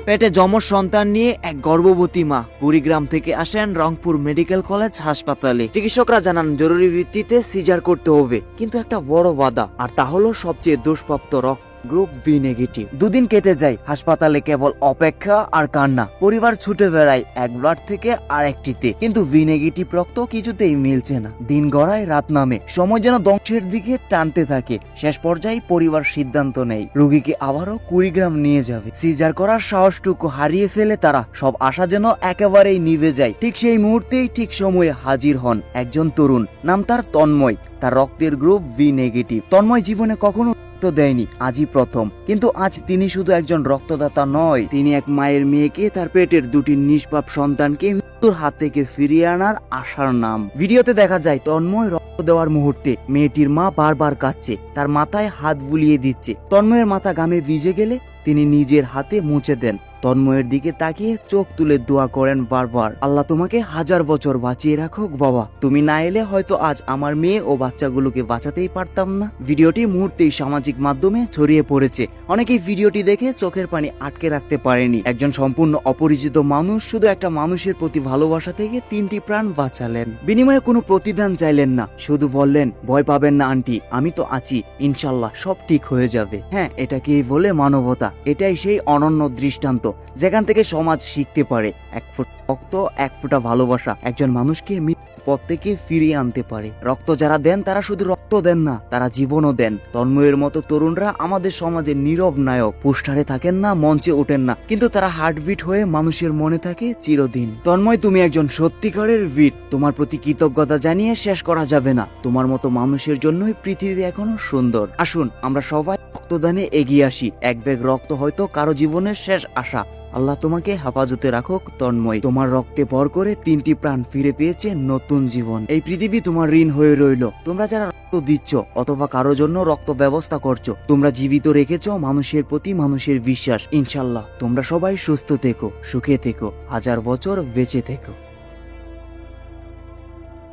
পেটে যমজ সন্তান নিয়ে এক গর্ভবতী মা কুড়িগ্রাম থেকে আসেন রংপুর মেডিকেল কলেজ হাসপাতালে। চিকিৎসকরা জানান জরুরি ভিত্তিতে সিজার করতে হবে, কিন্তু একটা বড় বাধা, আর তা হলো সবচেয়ে দুষ্প্রাপ্য রক্ত গ্রুপ বি নেগেটিভ। দুদিন কেটে যায়, হাসপাতালে কেবল অপেক্ষা আর কান্না। পরিবার ছুটে বেড়ায় এক ব্লাড থেকে আর একটিতে, কিন্তু বি নেগেটিভ রক্ত কিছুতেই মিলছে না। দিন গড়ায়, রাত নামে, সময় যেন ধ্বংসের দিকে টানতে থাকে। শেষ পর্যায়ে পরিবার সিদ্ধান্ত নেয় রোগীকে আবারও কুড়িগ্রাম নিয়ে যাবে। সিজার করার সাহসটুকু হারিয়ে ফেলে তারা, সব আশা যেন একেবারেই নিভে যায়। ঠিক সেই মুহূর্তেই ঠিক সময়ে হাজির হন একজন তরুণ, নাম তার তন্ময়। তার রক্তের গ্রুপ বি নেগেটিভ। তন্ময় জীবনে কখনো দেয়নি, আজই প্রথম। কিন্তু আজ তিনি শুধু একজন রক্তদাতা নয়, তিনি এক মায়ের মেয়েকে, তার পেটের দুটি নিষ্পাপ সন্তানকে মৃত্যুর হাত থেকে ফিরিয়ে আনার আশার নাম। ভিডিওতে দেখা যায় তন্ময় রক্ত দেওয়ার মুহূর্তে মেয়েটির মা বারবার কাঁদছে, তার মাথায় হাত বুলিয়ে দিচ্ছে। তন্ময়ের মাথা ঘামে ভিজে গেলে তিনি নিজের হাতে মুছে দেন। তন্ময়ের দিকে তাকিয়ে চোখ তুলে দোয়া করেন বারবার, আল্লাহ তোমাকে 1000 বছর বাঁচিয়ে রাখুক বাবা, তুমি না এলে হয়তো আজ আমার মেয়ে ও বাচ্চাগুলোকে বাঁচাতেই পারতাম না। ভিডিওটি মুহূর্তেই সামাজিক মাধ্যমে ছড়িয়ে পড়েছে। অনেকেই ভিডিওটি দেখে চোখের পানি আটকে রাখতে পারেনি। একজন সম্পূর্ণ অপরিচিত মানুষ শুধু একটা মানুষের প্রতি ভালোবাসা থেকে 3টি প্রাণ বাঁচালেন। বিনিময়ে কোনো প্রতিদান চাইলেন না, শুধু বললেন, ভয় পাবেন না আন্টি, আমি তো আছি, ইনশাল্লাহ সব ঠিক হয়ে যাবে। হ্যাঁ, এটাকেই বলে মানবতা। এটাই সেই অনন্য দৃষ্টান্ত যেখান থেকে সমাজ শিখতে পারে, এক ফোঁটা রক্ত, এক ফোঁটা ভালোবাসা একজন মানুষকে মৃত্যুর পথ থেকে ফিরিয়ে আনতে পারে। রক্ত যারা দেন তারা শুধু রক্ত দেন না, তারা জীবনও দেন। তন্ময়ের মতো তরুণরা আমাদের সমাজের নীরব নায়ক। পোস্টারে থাকেন না, মঞ্চে ওঠেন না, কিন্তু তারা হার্টবিট হয়ে মানুষের মনে থাকে চিরদিন। তন্ময়, তুমি একজন সত্যিকারের বীর। তোমার প্রতি কৃতজ্ঞতা জানিয়ে শেষ করা যাবে না। তোমার মতো মানুষের জন্যই পৃথিবী এখনো সুন্দর। আসুন আমরা সবাই রক্তদানে এগিয়ে আসি। এক ব্যাগ রক্ত হয়তো কারো জীবনের শেষ আশা। আল্লাহ তোমাকে হেফাজতে রাখুক তন্ময়। তোমার রক্তে ভর করে 3টি প্রাণ ফিরে পেয়েছে নতুন জীবন। এই পৃথিবী তোমার ঋণ হয়ে রইল। তোমরা যারা রক্ত দিচ্ছ অথবা কারো জন্য রক্ত ব্যবস্থা করছো, তোমরা জীবিত রেখেছো মানুষের প্রতি মানুষের বিশ্বাস। ইনশাল্লাহ তোমরা সবাই সুস্থ থেকো, সুখে থেকো, 1000 বছর বেঁচে থেকো।